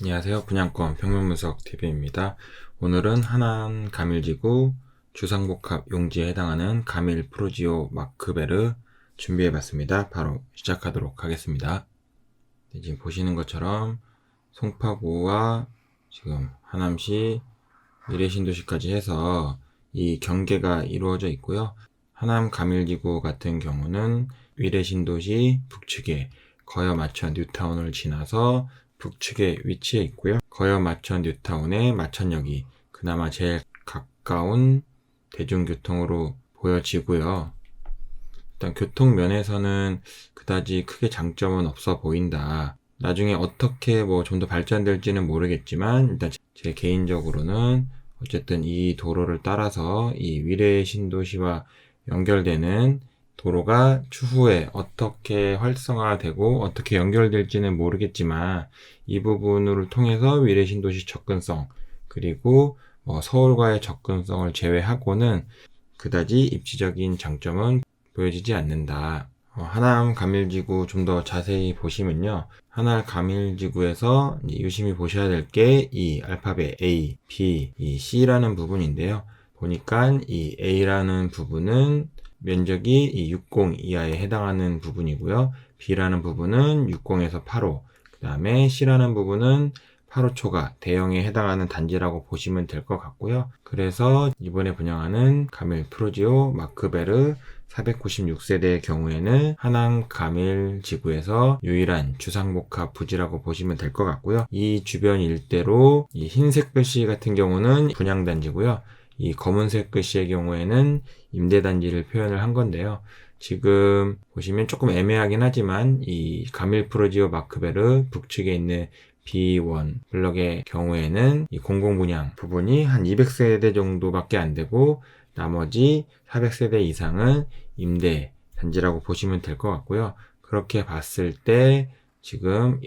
안녕하세요. 분양권 평면분석 TV입니다. 오늘은 하남 가밀지구 주상복합 용지에 해당하는 가밀 프루지오 마크베르 준비해봤습니다. 바로 시작하도록 하겠습니다. 지금 보시는 것처럼 송파구와 지금 하남시 미래신도시까지 해서 이 경계가 이루어져 있고요. 하남 가밀지구 같은 경우는 미래신도시 북측에 거여마천 뉴타운을 지나서 북측에 위치해 있고요. 거여마천 뉴타운의 마천역이 그나마 제일 가까운 대중교통으로 보여지고요. 일단 교통면에서는 그다지 크게 장점은 없어 보인다. 나중에 어떻게 좀 더 발전될지는 모르겠지만 일단 제 개인적으로는 어쨌든 이 도로를 따라서 이 위례 신도시와 연결되는 도로가 추후에 어떻게 활성화되고 어떻게 연결될지는 모르겠지만 이 부분을 통해서 위례 신도시 접근성 그리고 서울과의 접근성을 제외하고는 그다지 입지적인 장점은 보여지지 않는다. 하남 가밀지구 좀 더 자세히 보시면요. 하남 가밀지구에서 유심히 보셔야 될 게 이 알파벳 A, B, 이 C라는 부분인데요. 보니까 이 A라는 부분은 면적이 이 60 이하에 해당하는 부분이고요. B라는 부분은 60에서 8호, 그 다음에 C라는 부분은 8호 초과 대형에 해당하는 단지라고 보시면 될 것 같고요. 그래서 이번에 분양하는 가밀 프루지오 마크베르 496세대의 경우에는 하남 가밀 지구에서 유일한 주상복합 부지라고 보시면 될 것 같고요. 이 주변 일대로 이 흰색 글씨 같은 경우는 분양단지고요. 이 검은색 글씨의 경우에는 임대단지를 표현을 한 건데요. 지금 보시면 조금 애매하긴 하지만 이 가밀 프루지오 마크베르 북측에 있는 B1 블럭의 경우에는 이 공공분양 부분이 한 200세대 정도밖에 안 되고 나머지 400세대 이상은 임대 단지라고 보시면 될 것 같고요. 그렇게 봤을 때 지금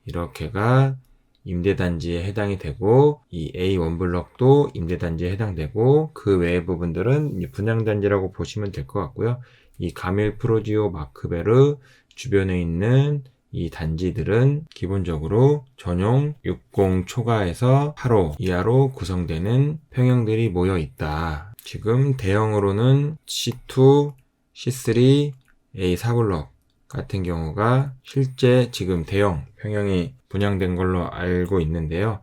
이렇게가 임대단지에 해당이 되고 이 A1 블럭도 임대단지에 해당되고 그 외의 부분들은 분양단지라고 보시면 될 것 같고요. 이 가밀 프루지오 마크베르 주변에 있는 이 단지들은 기본적으로 전용 60 초과에서 8호 이하로 구성되는 평형들이 모여 있다. 지금 대형으로는 C2, C3, A4 블럭 같은 경우가 실제 지금 대형 평형이 분양된 걸로 알고 있는데요.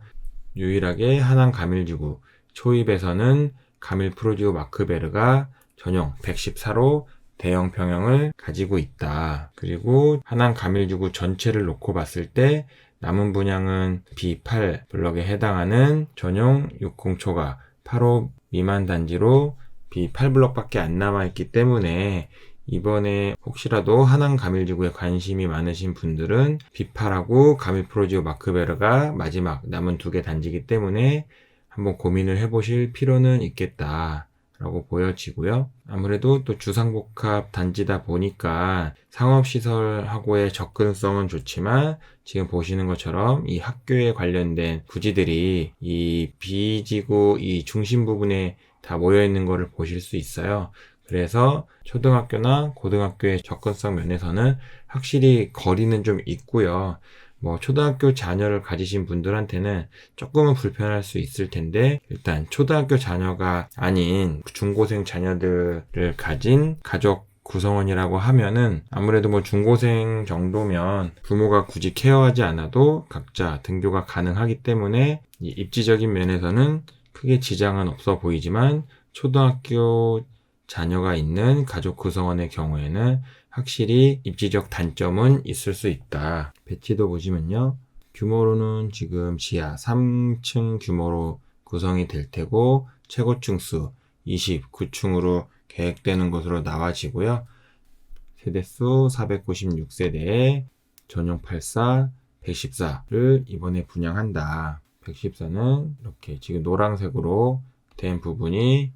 유일하게 하남 가밀지구 초입에서는 가밀 프루지오 마크베르가 전용 114로 대형 평형을 가지고 있다. 그리고 하남 가밀지구 전체를 놓고 봤을 때 남은 분양은 B8 블럭에 해당하는 전용 60 초과 8호 미만 단지로 B8 블럭밖에 안 남아있기 때문에 이번에 혹시라도 하남 가밀지구에 관심이 많으신 분들은 B8하고 가밀 프루지오 마크베르가 마지막 남은 두 개 단지이기 때문에 한번 고민을 해보실 필요는 있겠다 라고 보여지고요. 아무래도 또 주상복합 단지다 보니까 상업시설하고의 접근성은 좋지만 지금 보시는 것처럼 이 학교에 관련된 부지들이 이 B지구 이 중심 부분에 다 모여있는 것을 보실 수 있어요. 그래서 초등학교나 고등학교의 접근성 면에서는 확실히 거리는 좀 있고요. 초등학교 자녀를 가지신 분들한테는 조금은 불편할 수 있을 텐데 일단 초등학교 자녀가 아닌 중고생 자녀들을 가진 가족 구성원이라고 하면은 아무래도 중고생 정도면 부모가 굳이 케어하지 않아도 각자 등교가 가능하기 때문에 이 입지적인 면에서는 크게 지장은 없어 보이지만 초등학교 자녀가 있는 가족 구성원의 경우에는 확실히 입지적 단점은 있을 수 있다. 배치도 보시면요. 규모로는 지금 지하 3층 규모로 구성이 될 테고 최고층 수 29층으로 계획되는 것으로 나와지고요. 세대수 496세대에 전용 84, 114를 이번에 분양한다. 114는 이렇게 지금 노란색으로 된 부분이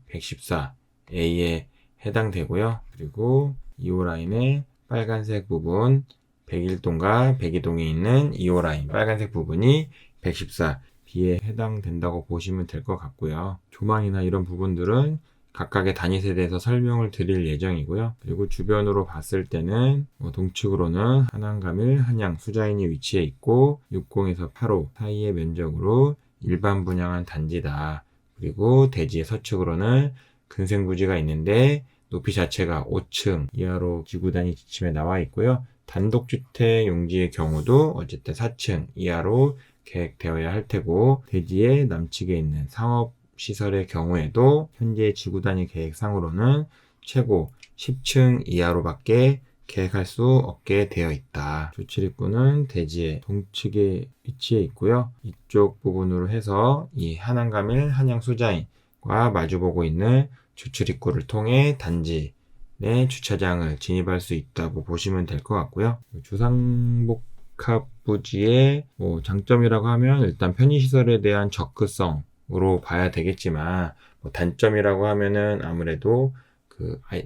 114A에 해당되고요. 그리고 2호 라인의 빨간색 부분 101동과 102동에 있는 2호 라인 빨간색 부분이 114B에 해당된다고 보시면 될 것 같고요. 조망이나 이런 부분들은 각각의 단위 세대에서 설명을 드릴 예정이고요. 그리고 주변으로 봤을 때는 동측으로는 한양감일, 한양, 수자인이 위치해 있고 60에서 8호 사이의 면적으로 일반 분양한 단지다. 그리고 대지의 서측으로는 근생부지가 있는데 높이 자체가 5층 이하로 기구단위 지침에 나와 있고요. 단독주택 용지의 경우도 어쨌든 4층 이하로 계획되어야 할 테고 대지의 남측에 있는 상업시설의 경우에도 현재 지구단위 계획상으로는 최고 10층 이하로밖에 계획할 수 없게 되어 있다. 주출입구는 대지의 동측에 위치해 있고요. 이쪽 부분으로 해서 이 한양감일, 한양수자인과 마주보고 있는 주출입구를 통해 단지 내 주차장을 진입할 수 있다고 보시면 될 것 같고요. 주상복합 부지의 장점이라고 하면 일단 편의시설에 대한 접근성으로 봐야 되겠지만 단점이라고 하면은 아무래도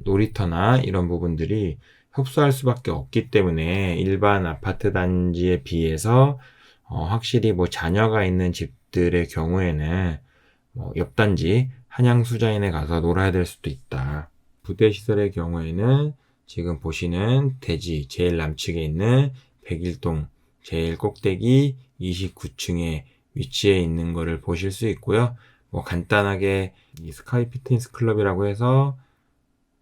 놀이터나 이런 부분들이 협소할 수밖에 없기 때문에 일반 아파트 단지에 비해서 확실히 자녀가 있는 집들의 경우에는 옆 단지 한양수자인에 가서 놀아야 될 수도 있다. 부대시설의 경우에는 지금 보시는 대지 제일 남측에 있는 101동 제일 꼭대기 29층에 위치해 있는 것을 보실 수 있고요. 간단하게 이 스카이 피트니스 클럽이라고 해서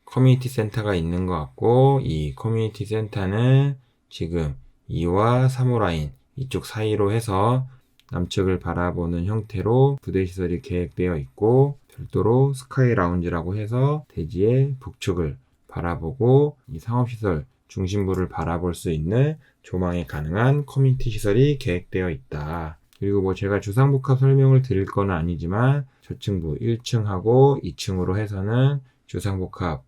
커뮤니티 센터가 있는 것 같고 이 커뮤니티 센터는 지금 2와 3호 라인 이쪽 사이로 해서 남측을 바라보는 형태로 부대시설이 계획되어 있고 별도로 스카이 라운지라고 해서 대지의 북측을 바라보고 이 상업시설 중심부를 바라볼 수 있는 조망이 가능한 커뮤니티 시설이 계획되어 있다. 그리고 제가 주상복합 설명을 드릴 건 아니지만 저층부 1층하고 2층으로 해서는 주상복합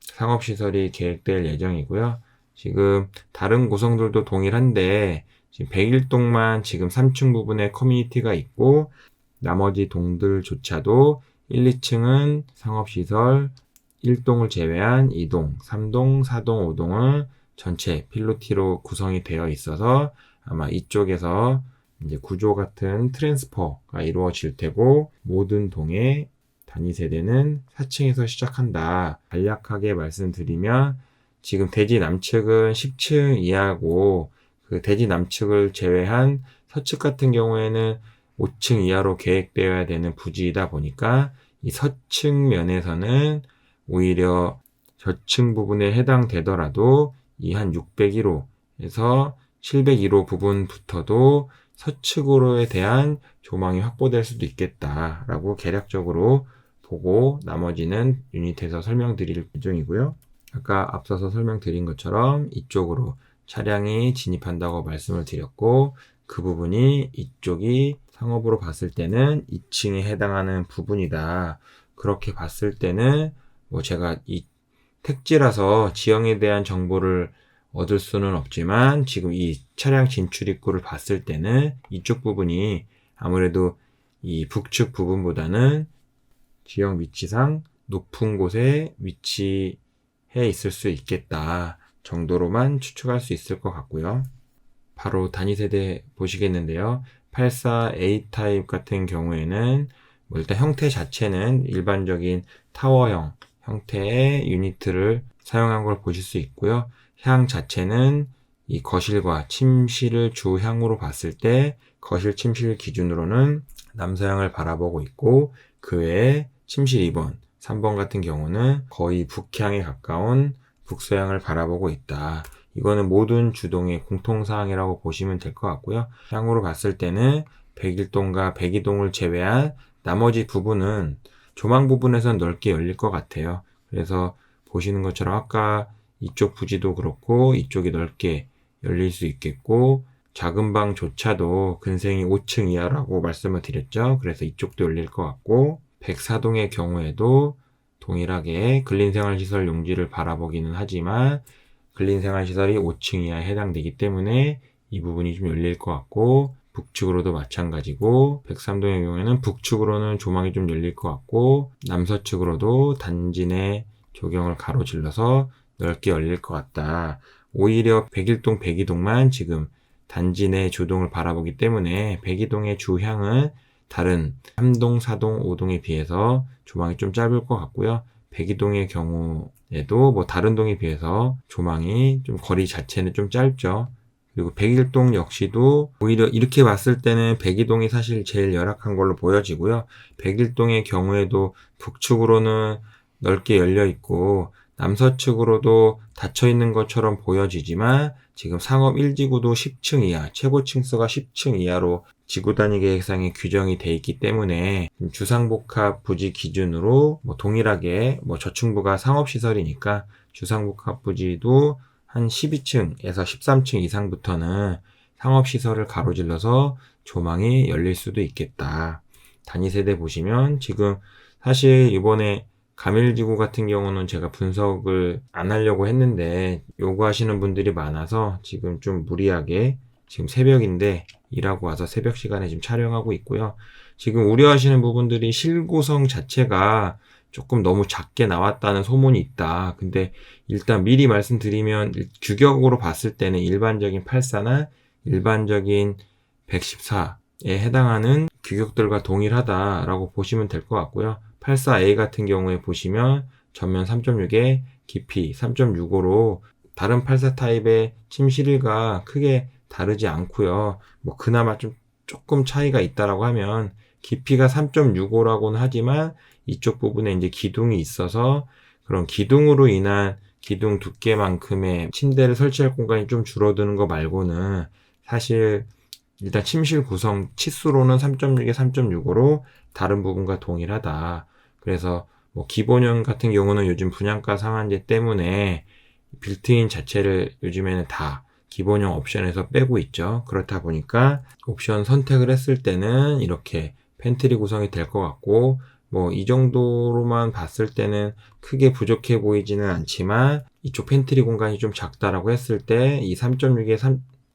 상업시설이 계획될 예정이고요. 지금 다른 구성들도 동일한데 지금 101동만 지금 3층 부분에 커뮤니티가 있고 나머지 동들조차도 1, 2층은 상업시설 1동을 제외한 2동, 3동, 4동, 5동은 전체 필로티로 구성이 되어 있어서 아마 이쪽에서 이제 구조 같은 트랜스퍼가 이루어질 테고 모든 동의 단위 세대는 4층에서 시작한다. 간략하게 말씀드리면 지금 대지 남측은 10층 이하고 그 대지 남측을 제외한 서측 같은 경우에는 5층 이하로 계획되어야 되는 부지이다 보니까 이 서측 면에서는 오히려 저층 부분에 해당되더라도 이 한 601호에서 701호 부분부터도 서측으로에 대한 조망이 확보될 수도 있겠다라고 개략적으로 보고 나머지는 유닛에서 설명드릴 예정이고요. 아까 앞서서 설명드린 것처럼 이쪽으로 차량이 진입한다고 말씀을 드렸고 그 부분이 이쪽이 상업으로 봤을 때는 2층에 해당하는 부분이다. 그렇게 봤을 때는 제가 이 택지라서 지형에 대한 정보를 얻을 수는 없지만 지금 이 차량 진출 입구를 봤을 때는 이쪽 부분이 아무래도 이 북측 부분보다는 지형 위치상 높은 곳에 위치해 있을 수 있겠다 정도로만 추측할 수 있을 것 같고요. 바로 단위 세대 보시겠는데요. 84A 타입 같은 경우에는 일단 형태 자체는 일반적인 타워형 형태의 유니트를 사용한 걸 보실 수 있고요. 향 자체는 이 거실과 침실을 주향으로 봤을 때 거실 침실 기준으로는 남서향을 바라보고 있고 그 외에 침실 2번, 3번 같은 경우는 거의 북향에 가까운 북서향을 바라보고 있다. 이거는 모든 주동의 공통사항이라고 보시면 될 것 같고요. 향으로 봤을 때는 101동과 102동을 제외한 나머지 부분은 조망 부분에선 넓게 열릴 것 같아요. 그래서 보시는 것처럼 아까 이쪽 부지도 그렇고 이쪽이 넓게 열릴 수 있겠고 작은 방조차도 근생이 5층 이하라고 말씀을 드렸죠. 그래서 이쪽도 열릴 것 같고 104동의 경우에도 동일하게 근린생활시설 용지를 바라보기는 하지만 근린생활시설이 5층 이하에 해당되기 때문에 이 부분이 좀 열릴 것 같고 북측으로도 마찬가지고 103동의 경우에는 북측으로는 조망이 좀 열릴 것 같고 남서측으로도 단지 내 조경을 가로질러서 넓게 열릴 것 같다. 오히려 101동, 102동만 지금 단지 내 조동을 바라보기 때문에 102동의 주향은 다른 3동, 4동, 5동에 비해서 조망이 좀 짧을 것 같고요. 102동의 경우에도 뭐 다른 동에 비해서 조망이 좀 거리 자체는 좀 짧죠. 그리고 101동 역시도 오히려 이렇게 봤을 때는 102동이 사실 제일 열악한 걸로 보여지고요. 101동의 경우에도 북측으로는 넓게 열려 있고 남서측으로도 닫혀 있는 것처럼 보여지지만 지금 상업 1지구도 10층 이하, 최고 층수가 10층 이하로 지구단위 계획상에 규정이 돼 있기 때문에 주상복합 부지 기준으로 뭐 동일하게 뭐 저층부가 상업시설이니까 주상복합 부지도 한 12층에서 13층 이상부터는 상업시설을 가로질러서 조망이 열릴 수도 있겠다. 단위세대 보시면 지금 사실 이번에 가밀지구 같은 경우는 제가 분석을 안 하려고 했는데 요구하시는 분들이 많아서 지금 좀 무리하게 지금 새벽인데 일하고 와서 새벽 시간에 지금 촬영하고 있고요. 지금 우려하시는 부분들이 실구성 자체가 조금 너무 작게 나왔다는 소문이 있다. 근데 일단 미리 말씀드리면 규격으로 봤을 때는 일반적인 84나 일반적인 114에 해당하는 규격들과 동일하다라고 보시면 될 것 같고요. 84A 같은 경우에 보시면 전면 3.6에 깊이 3.65로 다른 84 타입의 침실일과 크게 다르지 않고요. 뭐 그나마 좀 조금 차이가 있다라고 하면 깊이가 3.65라고는 하지만 이쪽 부분에 이제 기둥이 있어서 그런 기둥으로 인한 기둥 두께만큼의 침대를 설치할 공간이 좀 줄어드는 거 말고는 사실 일단 침실 구성 치수로는 3.6에 3.65로 다른 부분과 동일하다. 그래서 뭐 기본형 같은 경우는 요즘 분양가 상한제 때문에 빌트인 자체를 요즘에는 다 기본형 옵션에서 빼고 있죠. 그렇다 보니까 옵션 선택을 했을 때는 이렇게 팬트리 구성이 될 것 같고 뭐 이 정도로만 봤을 때는 크게 부족해 보이지는 않지만 이쪽 팬트리 공간이 좀 작다라고 했을 때 이 3.6에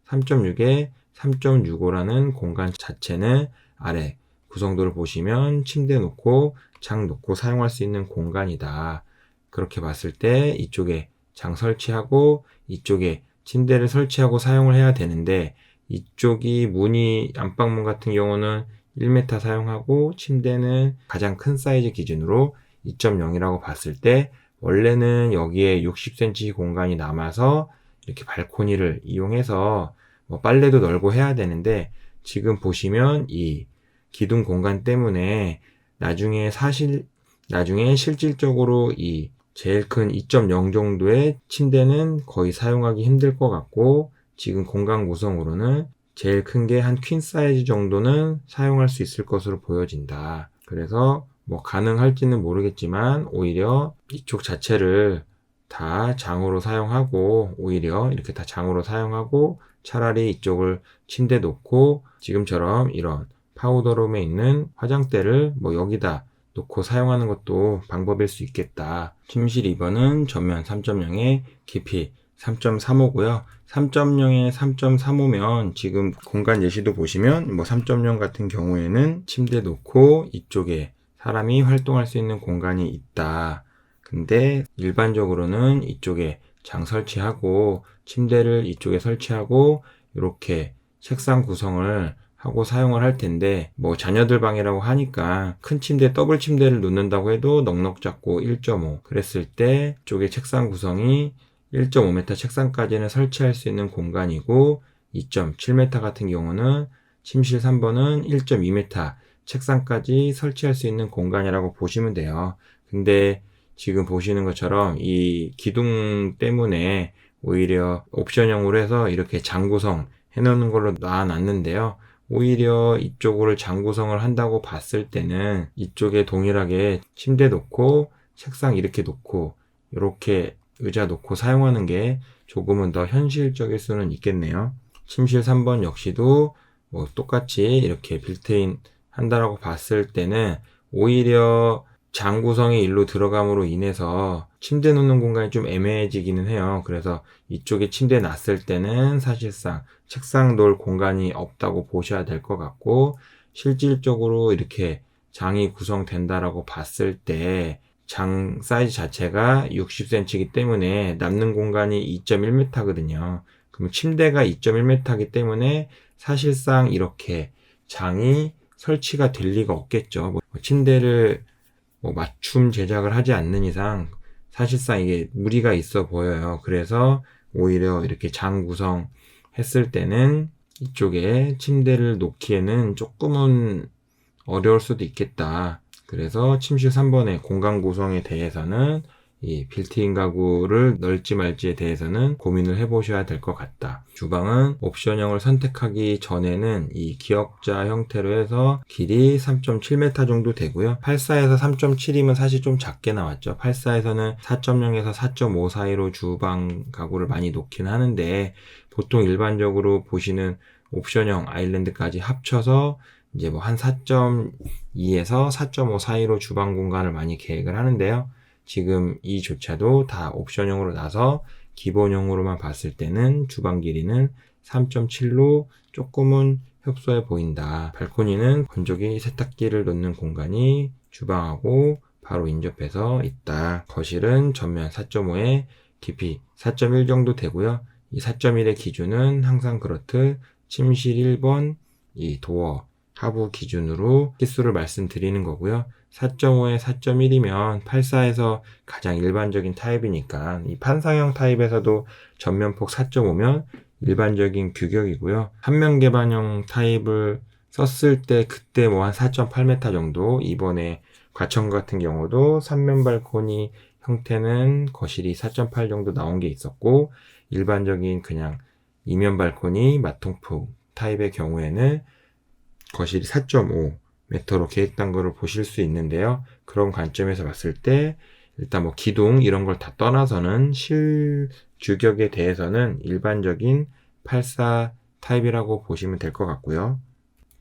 3.6에 3.65라는 공간 자체는 아래 구성도를 보시면 침대 놓고 장 놓고 사용할 수 있는 공간이다. 그렇게 봤을 때 이쪽에 장 설치하고 이쪽에 침대를 설치하고 사용을 해야 되는데 이쪽이 문이 안방문 같은 경우는 1m 사용하고 침대는 가장 큰 사이즈 기준으로 2.0이라고 봤을 때 원래는 여기에 60cm 공간이 남아서 이렇게 발코니를 이용해서 뭐 빨래도 널고 해야 되는데 지금 보시면 이 기둥 공간 때문에 나중에 실질적으로 이 제일 큰 2.0 정도의 침대는 거의 사용하기 힘들 것 같고 지금 공간 구성으로는 제일 큰 게 한 퀸 사이즈 정도는 사용할 수 있을 것으로 보여진다. 그래서 뭐 가능할지는 모르겠지만 오히려 이쪽 자체를 다 장으로 사용하고 오히려 이렇게 다 장으로 사용하고 차라리 이쪽을 침대 놓고 지금처럼 이런 파우더룸에 있는 화장대를 뭐 여기다 놓고 사용하는 것도 방법일 수 있겠다. 침실 2번은 전면 3.0에 깊이 3.35고요. 3.0에 3.35면 지금 공간 예시도 보시면 뭐 3.0 같은 경우에는 침대 놓고 이쪽에 사람이 활동할 수 있는 공간이 있다. 근데 일반적으로는 이쪽에 장 설치하고 침대를 이쪽에 설치하고 이렇게 책상 구성을 하고 사용을 할 텐데 뭐 자녀들 방이라고 하니까 큰 침대 더블 침대를 놓는다고 해도 넉넉 잡고 1.5 그랬을 때 이쪽에 책상 구성이 1.5m 책상까지는 설치할 수 있는 공간이고 2.7m 같은 경우는 침실 3번은 1.2m 책상까지 설치할 수 있는 공간이라고 보시면 돼요. 근데 지금 보시는 것처럼 이 기둥 때문에 오히려 옵션형으로 해서 이렇게 장 구성 해놓는 걸로 놔놨는데요. 오히려 이쪽으로 장 구성을 한다고 봤을 때는 이쪽에 동일하게 침대 놓고 책상 이렇게 놓고 이렇게 의자 놓고 사용하는 게 조금은 더 현실적일 수는 있겠네요. 침실 3번 역시도 뭐 똑같이 이렇게 빌트인 한다라고 봤을 때는 오히려 장 구성이 일로 들어감으로 인해서 침대 놓는 공간이 좀 애매해지기는 해요. 그래서 이쪽에 침대 놨을 때는 사실상 책상 놓을 공간이 없다고 보셔야 될 것 같고 실질적으로 이렇게 장이 구성된다라고 봤을 때 장 사이즈 자체가 60cm이기 때문에 남는 공간이 2.1m거든요. 그럼 침대가 2.1m이기 때문에 사실상 이렇게 장이 설치가 될 리가 없겠죠. 침대를 맞춤 제작을 하지 않는 이상 사실상 이게 무리가 있어 보여요. 그래서 오히려 이렇게 장 구성 했을 때는 이쪽에 침대를 놓기에는 조금은 어려울 수도 있겠다. 그래서 침실 3번의 공간 구성에 대해서는 이 빌트인 가구를 넣을지 말지에 대해서는 고민을 해보셔야 될 것 같다. 주방은 옵션형을 선택하기 전에는 이 기역자 형태로 해서 길이 3.7m 정도 되고요. 84에서 3.7이면 사실 좀 작게 나왔죠. 84에서는 4.0에서 4.5 사이로 주방 가구를 많이 놓긴 하는데 보통 일반적으로 보시는 옵션형 아일랜드까지 합쳐서 이제 한 4.2에서 4.5 사이로 주방 공간을 많이 계획을 하는데요. 지금 이조차도 다 옵션형으로 나서 기본형으로만 봤을 때는 주방 길이는 3.7로 조금은 협소해 보인다. 발코니는 건조기 세탁기를 놓는 공간이 주방하고 바로 인접해서 있다. 거실은 전면 4.5에 깊이 4.1 정도 되고요. 이 4.1의 기준은 항상 그렇듯 침실 1번 이 도어 하부 기준으로 키수를 말씀드리는 거고요. 4.5에 4.1이면 84에서 가장 일반적인 타입이니까 이 판상형 타입에서도 전면폭 4.5면 일반적인 규격이고요. 한면 개방형 타입을 썼을 때 그때 한 4.8m 정도, 이번에 과천 같은 경우도 3면 발코니 형태는 거실이 4.8 정도 나온 게 있었고, 일반적인 그냥 2면 발코니 마통풍 타입의 경우에는 거실이 4.5m로 계획된 거를 보실 수 있는데요. 그런 관점에서 봤을 때 일단 기둥 이런 걸 다 떠나서는 실규격에 대해서는 일반적인 84 타입이라고 보시면 될 것 같고요.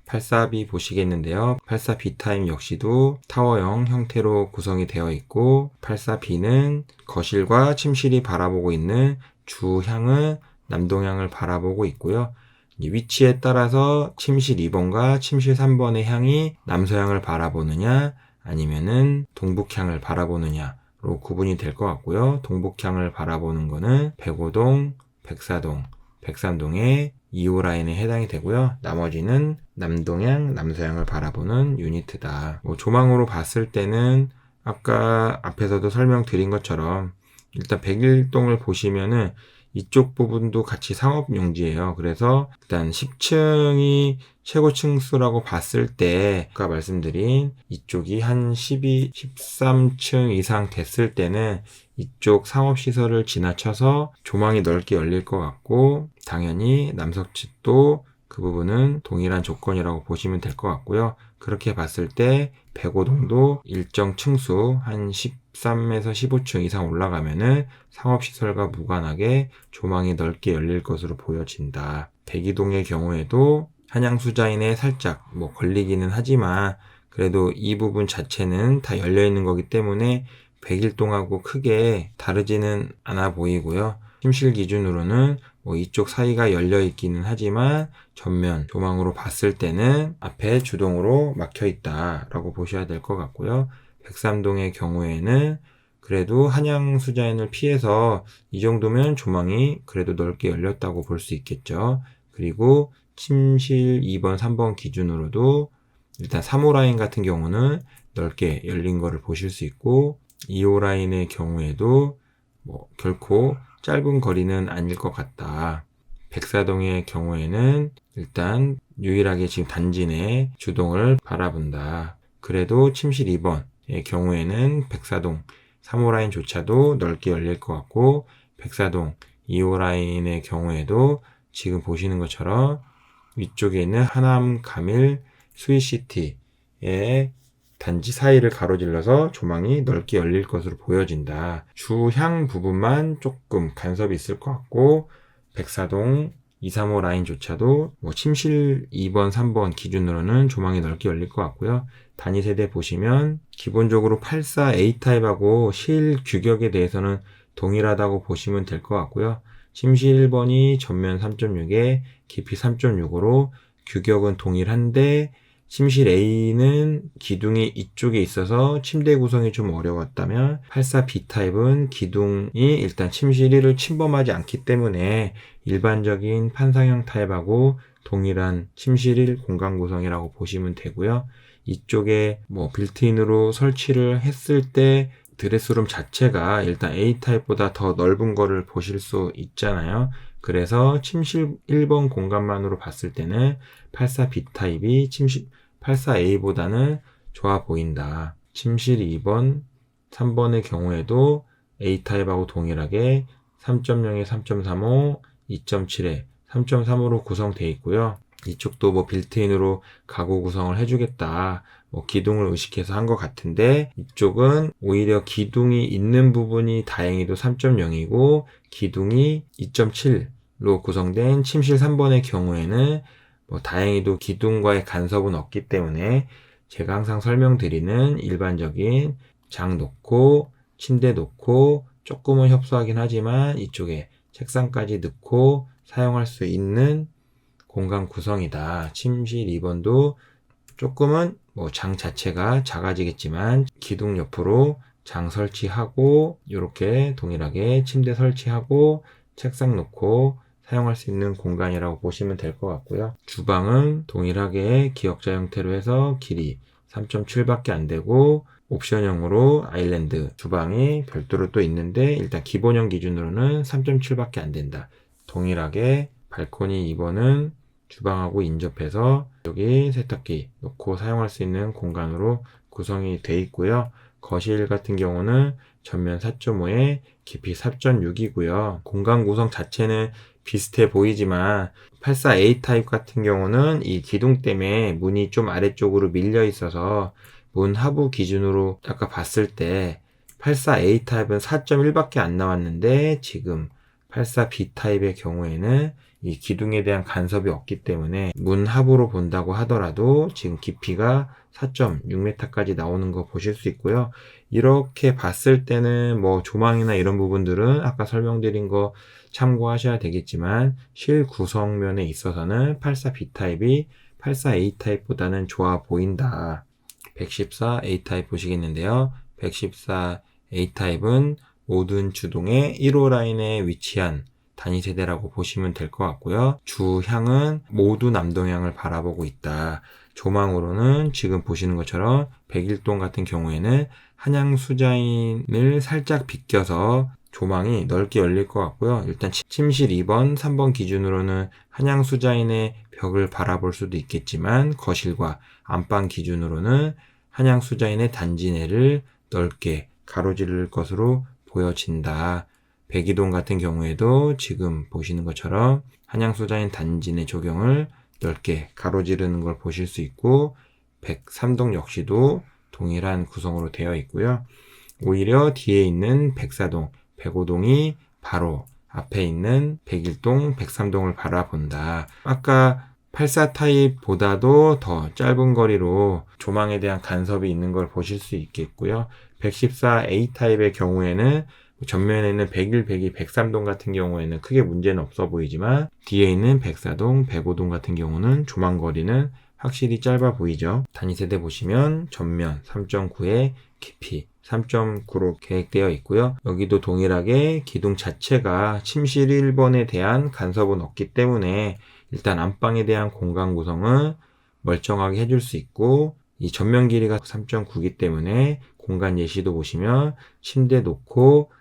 84B 보시겠는데요. 84B 타입 역시도 타워형 형태로 구성이 되어 있고, 84B는 거실과 침실이 바라보고 있는 주향은 남동향을 바라보고 있고요. 위치에 따라서 침실 2번과 침실 3번의 향이 남서향을 바라보느냐 아니면은 동북향을 바라보느냐로 구분이 될 것 같고요. 동북향을 바라보는 거는 105동, 104동, 103동의 2호 라인에 해당이 되고요. 나머지는 남동향, 남서향을 바라보는 유니트다. 조망으로 봤을 때는 아까 앞에서도 설명드린 것처럼 일단 101동을 보시면은 이쪽 부분도 같이 상업용지예요. 그래서 일단 10층이 최고층 수라고 봤을 때 아까 말씀드린 이쪽이 한 12, 13층 이상 됐을 때는 이쪽 상업시설을 지나쳐서 조망이 넓게 열릴 것 같고, 당연히 남석측도 그 부분은 동일한 조건이라고 보시면 될 것 같고요. 그렇게 봤을 때 105동도 일정 층수 한 13에서 15층 이상 올라가면은 상업시설과 무관하게 조망이 넓게 열릴 것으로 보여진다. 102동의 경우에도 한양수자인에 살짝 걸리기는 하지만 그래도 이 부분 자체는 다 열려있는 거기 때문에 101동하고 크게 다르지는 않아 보이고요. 침실 기준으로는 이쪽 사이가 열려 있기는 하지만 전면 조망으로 봤을 때는 앞에 주동으로 막혀 있다 라고 보셔야 될 것 같고요. 103동의 경우에는 그래도 한양수자인을 피해서 이 정도면 조망이 그래도 넓게 열렸다고 볼 수 있겠죠. 그리고 침실 2번, 3번 기준으로도 일단 3호 라인 같은 경우는 넓게 열린 거를 보실 수 있고, 2호 라인의 경우에도 결코 짧은 거리는 아닐 것 같다. 104동의 경우에는 일단 유일하게 지금 단지 내 주동을 바라본다. 그래도 침실 2번의 경우에는 104동 3호 라인조차도 넓게 열릴 것 같고, 104동 2호 라인의 경우에도 지금 보시는 것처럼 위쪽에 있는 하남 가밀 스위시티의 단지 사이를 가로질러서 조망이 넓게 열릴 것으로 보여진다. 주향 부분만 조금 간섭이 있을 것 같고, 104동 2, 3호 라인조차도 침실 2번, 3번 기준으로는 조망이 넓게 열릴 것 같고요. 단위 세대 보시면 기본적으로 84A 타입하고 실 규격에 대해서는 동일하다고 보시면 될 것 같고요. 침실 1번이 전면 3.6에 깊이 3.6으로 규격은 동일한데, 침실 A는 기둥이 이쪽에 있어서 침대 구성이 좀 어려웠다면 84B 타입은 기둥이 일단 침실 1을 침범하지 않기 때문에 일반적인 판상형 타입하고 동일한 침실 1 공간 구성이라고 보시면 되고요. 이쪽에 뭐 빌트인으로 설치를 했을 때 드레스룸 자체가 일단 A타입보다 더 넓은 거를 보실 수 있잖아요. 그래서 침실 1번 공간만으로 봤을 때는 84B타입이 침실 84A보다는 좋아 보인다. 침실 2번, 3번의 경우에도 A타입하고 동일하게 3.0에 3.35, 2.7에 3.3으로 구성되어 있고요. 이쪽도 뭐 빌트인으로 가구 구성을 해주겠다, 뭐 기둥을 의식해서 한 것 같은데, 이쪽은 오히려 기둥이 있는 부분이 다행히도 3.0이고 기둥이 2.7로 구성된 침실 3번의 경우에는 뭐 다행히도 기둥과의 간섭은 없기 때문에 제가 항상 설명드리는 일반적인 장 놓고 침대 놓고 조금은 협소하긴 하지만 이쪽에 책상까지 넣고 사용할 수 있는 공간 구성이다. 침실 2번도 조금은 뭐 장 자체가 작아지겠지만 기둥 옆으로 장 설치하고 이렇게 동일하게 침대 설치하고 책상 놓고 사용할 수 있는 공간이라고 보시면 될 것 같고요. 주방은 동일하게 기역자 형태로 해서 길이 3.7밖에 안 되고 옵션형으로 아일랜드 주방이 별도로 또 있는데 일단 기본형 기준으로는 3.7밖에 안 된다. 동일하게 발코니 2번은 주방하고 인접해서 여기 세탁기 놓고 사용할 수 있는 공간으로 구성이 되어 있고요. 거실 같은 경우는 전면 4.5에 깊이 4.6이고요. 공간 구성 자체는 비슷해 보이지만 84A 타입 같은 경우는 이 기둥 때문에 문이 좀 아래쪽으로 밀려 있어서 문 하부 기준으로 아까 봤을 때 84A 타입은 4.1밖에 안 나왔는데 지금 84B 타입의 경우에는 이 기둥에 대한 간섭이 없기 때문에 문 하부로 본다고 하더라도 지금 깊이가 4.6m까지 나오는 거 보실 수 있고요. 이렇게 봤을 때는 뭐 조망이나 이런 부분들은 아까 설명드린 거 참고하셔야 되겠지만 실구성면에 있어서는 84B 타입이 84A 타입보다는 좋아 보인다. 114A 타입 보시겠는데요. 114A 타입은 모든 주동의 1호 라인에 위치한 단위 세대라고 보시면 될 것 같고요. 주향은 모두 남동향을 바라보고 있다. 조망으로는 지금 보시는 것처럼 101동 같은 경우에는 한양 수자인을 살짝 비껴서 조망이 넓게 열릴 것 같고요. 일단 침실 2번, 3번 기준으로는 한양 수자인의 벽을 바라볼 수도 있겠지만 거실과 안방 기준으로는 한양 수자인의 단지 내를 넓게 가로지를 것으로 보여진다. 102동 같은 경우에도 지금 보시는 것처럼 한양수자인 단지 내 조경을 넓게 가로지르는 걸 보실 수 있고 103동 역시도 동일한 구성으로 되어 있고요. 오히려 뒤에 있는 104동, 105동이 바로 앞에 있는 101동, 103동을 바라본다. 아까 84 타입보다도 더 짧은 거리로 조망에 대한 간섭이 있는 걸 보실 수 있겠고요. 114A 타입의 경우에는 전면에 있는 101, 102, 103동 같은 경우에는 크게 문제는 없어 보이지만 뒤에 있는 104동, 105동 같은 경우는 조망거리는 확실히 짧아 보이죠. 단위세대 보시면 전면 3.9에 깊이 3.9로 계획되어 있고요. 여기도 동일하게 기둥 자체가 침실 1번에 대한 간섭은 없기 때문에 일단 안방에 대한 공간 구성은 멀쩡하게 해줄 수 있고 이 전면 길이가 3.9이기 때문에 공간 예시도 보시면 침대 놓고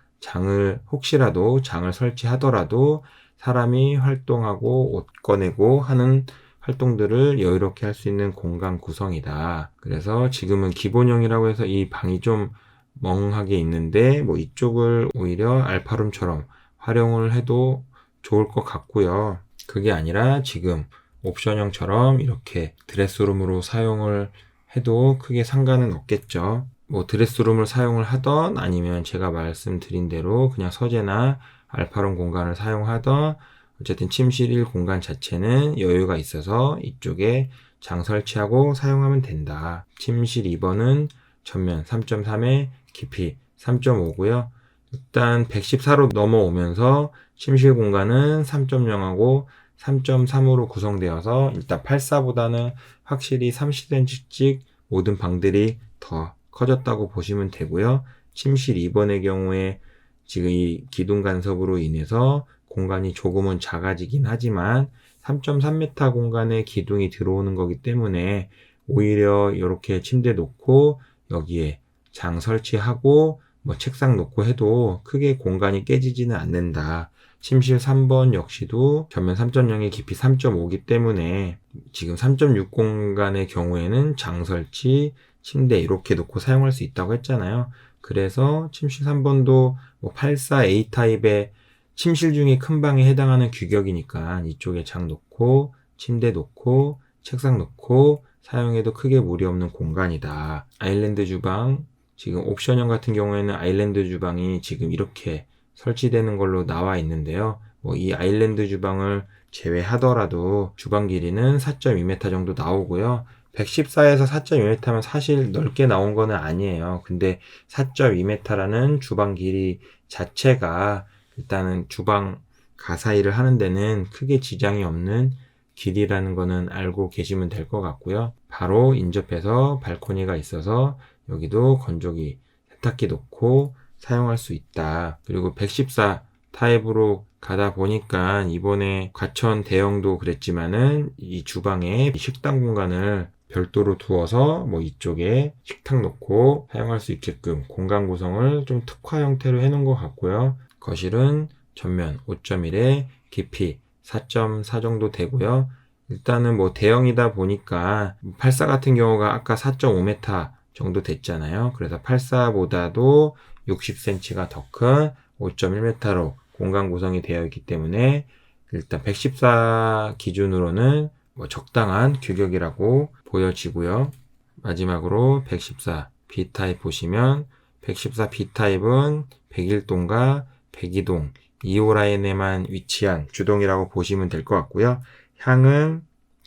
혹시라도 장을 설치하더라도 사람이 활동하고 옷 꺼내고 하는 활동들을 여유롭게 할 수 있는 공간 구성이다. 그래서 지금은 기본형이라고 해서 이 방이 좀 멍하게 있는데 뭐 이쪽을 오히려 알파룸처럼 활용을 해도 좋을 것 같고요. 그게 아니라 지금 옵션형처럼 이렇게 드레스룸으로 사용을 해도 크게 상관은 없겠죠. 뭐 드레스룸을 사용을 하던 아니면 제가 말씀드린 대로 그냥 서재나 알파룸 공간을 사용하던 어쨌든 침실 1 공간 자체는 여유가 있어서 이쪽에 장 설치하고 사용하면 된다. 침실 2번은 전면 3.3에 깊이 3.5고요. 일단 114로 넘어오면서 침실 공간은 3.0하고 3.3으로 구성되어서 일단 84보다는 확실히 30cm씩 모든 방들이 더 커졌다고 보시면 되고요. 침실 2번의 경우에 지금 이 기둥 간섭으로 인해서 공간이 조금은 작아지긴 하지만 3.3m 공간에 기둥이 들어오는 거기 때문에 오히려 이렇게 침대 놓고 여기에 장 설치하고 뭐 책상 놓고 해도 크게 공간이 깨지지는 않는다. 침실 3번 역시도 전면 3.0의 깊이 3.5기 때문에 지금 3.6 공간의 경우에는 장 설치, 침대 이렇게 놓고 사용할 수 있다고 했잖아요. 그래서 침실 3번도 뭐 84A 타입의 침실 중에 큰 방에 해당하는 규격이니까 이쪽에 장 놓고 침대 놓고 책상 놓고 사용해도 크게 무리 없는 공간이다. 아일랜드 주방, 지금 옵션형 같은 경우에는 아일랜드 주방이 지금 이렇게 설치되는 걸로 나와 있는데요. 뭐 이 아일랜드 주방을 제외하더라도 주방 길이는 4.2m 정도 나오고요. 114에서 4.2m면 사실 넓게 나온 거는 아니에요. 근데 4.2m라는 주방 길이 자체가 일단은 주방 가사일을 하는 데는 크게 지장이 없는 길이라는 거는 알고 계시면 될 것 같고요. 바로 인접해서 발코니가 있어서 여기도 건조기, 세탁기 놓고 사용할 수 있다. 그리고 114 타입으로 가다 보니까 이번에 과천 대형도 그랬지만은 이 주방에 식당 공간을 별도로 두어서 뭐 이쪽에 식탁 놓고 사용할 수 있게끔 공간 구성을 좀 특화 형태로 해놓은 것 같고요. 거실은 전면 5.1에 깊이 4.4 정도 되고요. 일단은 뭐 대형이다 보니까 84 같은 경우가 아까 4.5m 정도 됐잖아요. 그래서 84보다도 60cm가 더 큰 5.1m로 공간 구성이 되어 있기 때문에 일단 114 기준으로는 뭐 적당한 규격이라고 보여지고요. 마지막으로 114 B타입 보시면 114 B타입은 101동과 102동 2호 라인에만 위치한 주동이라고 보시면 될 것 같고요. 향은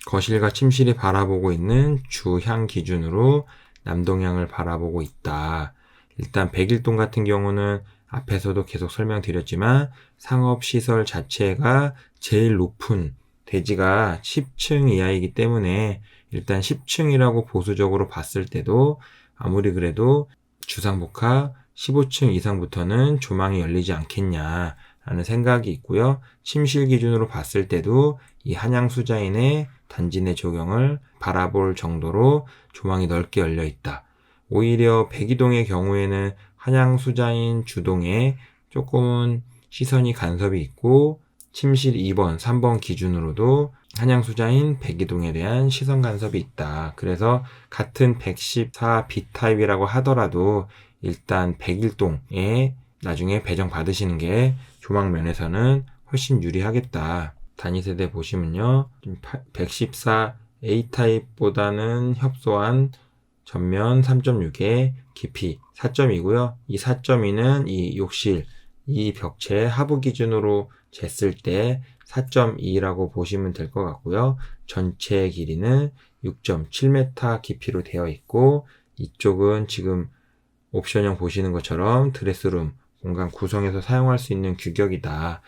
거실과 침실이 바라보고 있는 주향 기준으로 남동향을 바라보고 있다. 일단 101동 같은 경우는 앞에서도 계속 설명드렸지만 상업시설 자체가 제일 높은 대지가 10층 이하이기 때문에 일단 10층이라고 보수적으로 봤을 때도 아무리 그래도 주상복합 15층 이상부터는 조망이 열리지 않겠냐라는 생각이 있고요. 침실 기준으로 봤을 때도 이 한양수자인의 단지 내 조경을 바라볼 정도로 조망이 넓게 열려 있다. 오히려 백이동의 경우에는 한양수자인 주동에 조금은 시선이 간섭이 있고 침실 2번, 3번 기준으로도 한양수자인 백이동에 대한 시선 간섭이 있다. 그래서 같은 114 B타입이라고 하더라도 일단 101동에 나중에 배정 받으시는 게 조망 면에서는 훨씬 유리하겠다. 단위 세대 보시면요. 114 A타입보다는 협소한 전면 3.6에 깊이 4.2고요. 이 4.2는 이 욕실, 이 벽체 하부 기준으로 쟀을 때 4.2라고 보시면 될 것 같고요. 전체 길이는 6.7m 깊이로 되어 있고 이쪽은 지금 옵션형 보시는 것처럼 드레스룸 공간 구성해서 사용할 수 있는 규격이다.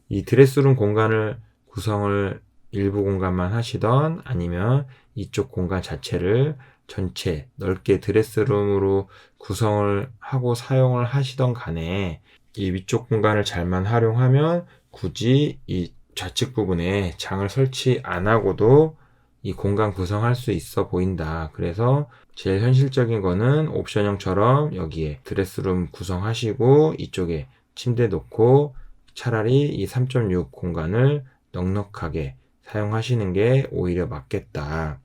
이 드레스룸 공간을 구성을 일부 공간만 하시던 아니면 이쪽 공간 자체를 전체 넓게 드레스룸으로 구성을 하고 사용을 하시던 간에 이 위쪽 공간을 잘만 활용하면 굳이 이 좌측 부분에 장을 설치 안 하고도 이 공간 구성할 수 있어 보인다. 그래서 제일 현실적인 거는 옵션형처럼 여기에 드레스룸 구성하시고 이쪽에 침대 놓고 차라리 이 3.6 공간을 넉넉하게 사용하시는 게 오히려 맞겠다.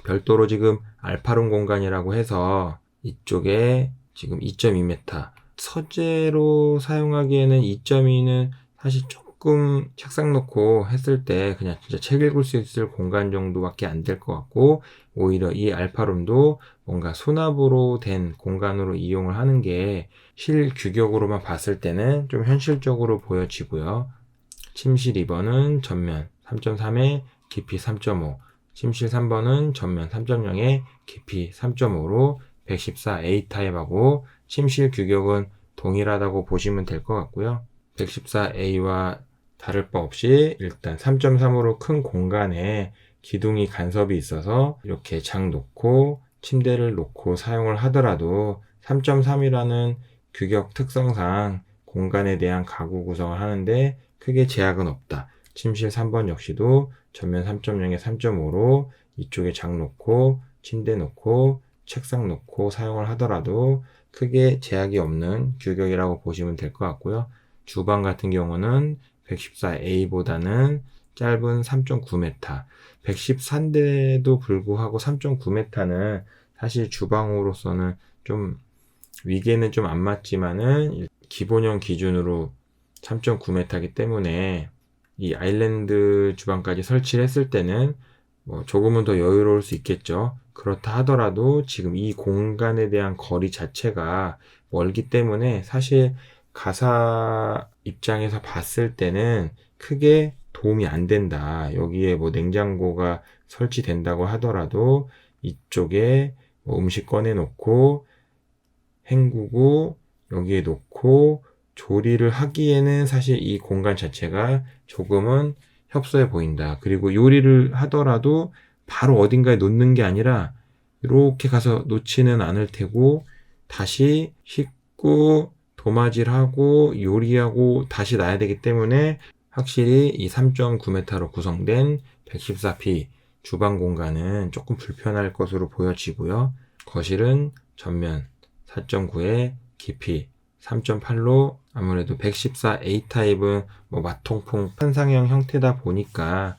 별도로 지금 알파룸 공간이라고 해서 이쪽에 지금 2.2m 서재로 사용하기에는 2.2는 사실 조금 책상 놓고 했을 때 그냥 진짜 책 읽을 수 있을 공간 정도밖에 안 될 것 같고 오히려 이 알파룸도 뭔가 수납으로 된 공간으로 이용을 하는 게 실규격으로만 봤을 때는 좀 현실적으로 보여지고요. 침실 2번은 전면 3.3에 깊이 3.5 침실 3번은 전면 3.0에 깊이 3.5로 114A 타입하고 침실 규격은 동일하다고 보시면 될 것 같고요. 114A와 다를 바 없이 일단 3.3으로 큰 공간에 기둥이 간섭이 있어서 이렇게 장 놓고 침대를 놓고 사용을 하더라도 3.3이라는 규격 특성상 공간에 대한 가구 구성을 하는데 크게 제약은 없다. 침실 3번 역시도 전면 3.0에 3.5로 이쪽에 장 놓고 침대 놓고 책상 놓고 사용을 하더라도 크게 제약이 없는 규격이라고 보시면 될 것 같고요. 주방 같은 경우는 114A보다는 짧은 3.9m, 114인데도 불구하고 3.9m는 사실 주방으로서는 좀 위계는 좀 안 맞지만은 기본형 기준으로 3.9m이기 때문에 이 아일랜드 주방까지 설치를 했을 때는 뭐 조금은 더 여유로울 수 있겠죠. 그렇다 하더라도 지금 이 공간에 대한 거리 자체가 멀기 때문에 사실 가사 입장에서 봤을 때는 크게 도움이 안 된다. 여기에 뭐 냉장고가 설치된다고 하더라도 이쪽에 뭐 음식 꺼내 놓고 헹구고 여기에 놓고 조리를 하기에는 사실 이 공간 자체가 조금은 협소해 보인다. 그리고 요리를 하더라도 바로 어딘가에 놓는 게 아니라 이렇게 가서 놓지는 않을 테고 다시 씻고 도마질하고 요리하고 다시 놔야 되기 때문에 확실히 이 3.9m로 구성된 114P 주방 공간은 조금 불편할 것으로 보여지고요. 거실은 전면 4.9에 깊이 3.8로 아무래도 114A 타입은 뭐 마통풍 판상형 형태다 보니까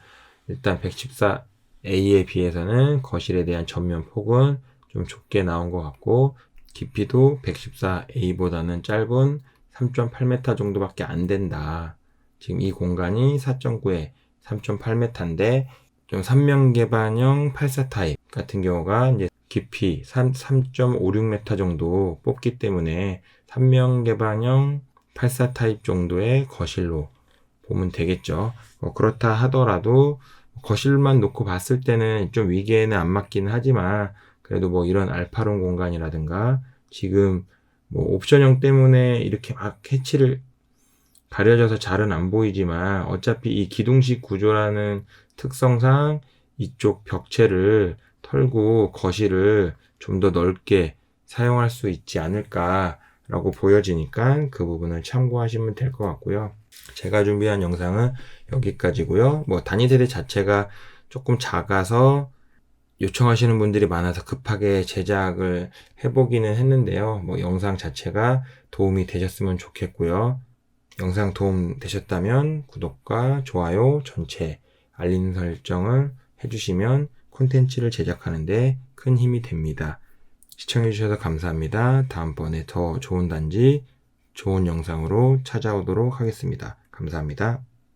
일단 114A에 비해서는 거실에 대한 전면 폭은 좀 좁게 나온 것 같고 깊이도 114A보다는 짧은 3.8m 정도밖에 안 된다. 지금 이 공간이 4.9에 3.8m인데 좀 3명 개반형 84 타입 같은 경우가 이제 깊이 3.56m 정도 뽑기 때문에 3명 개반형 84 타입 정도의 거실로 보면 되겠죠. 그렇다 하더라도 거실만 놓고 봤을 때는 좀 위계에는 안 맞기는 하지만 그래도 뭐 이런 알파룸 공간이라든가 지금 뭐 옵션형 때문에 이렇게 막 해치를 가려져서 잘은 안 보이지만 어차피 이 기둥식 구조라는 특성상 이쪽 벽체를 털고 거실을 좀 더 넓게 사용할 수 있지 않을까라고 보여지니까 그 부분을 참고하시면 될 것 같고요. 제가 준비한 영상은 여기까지고요. 뭐 단위 세대 자체가 조금 작아서 요청하시는 분들이 많아서 급하게 제작을 해보기는 했는데요. 뭐 영상 자체가 도움이 되셨으면 좋겠고요. 영상 도움 되셨다면 구독과 좋아요, 전체 알림 설정을 해주시면 콘텐츠를 제작하는데 큰 힘이 됩니다. 시청해주셔서 감사합니다. 다음번에 더 좋은 단지, 좋은 영상으로 찾아오도록 하겠습니다. 감사합니다.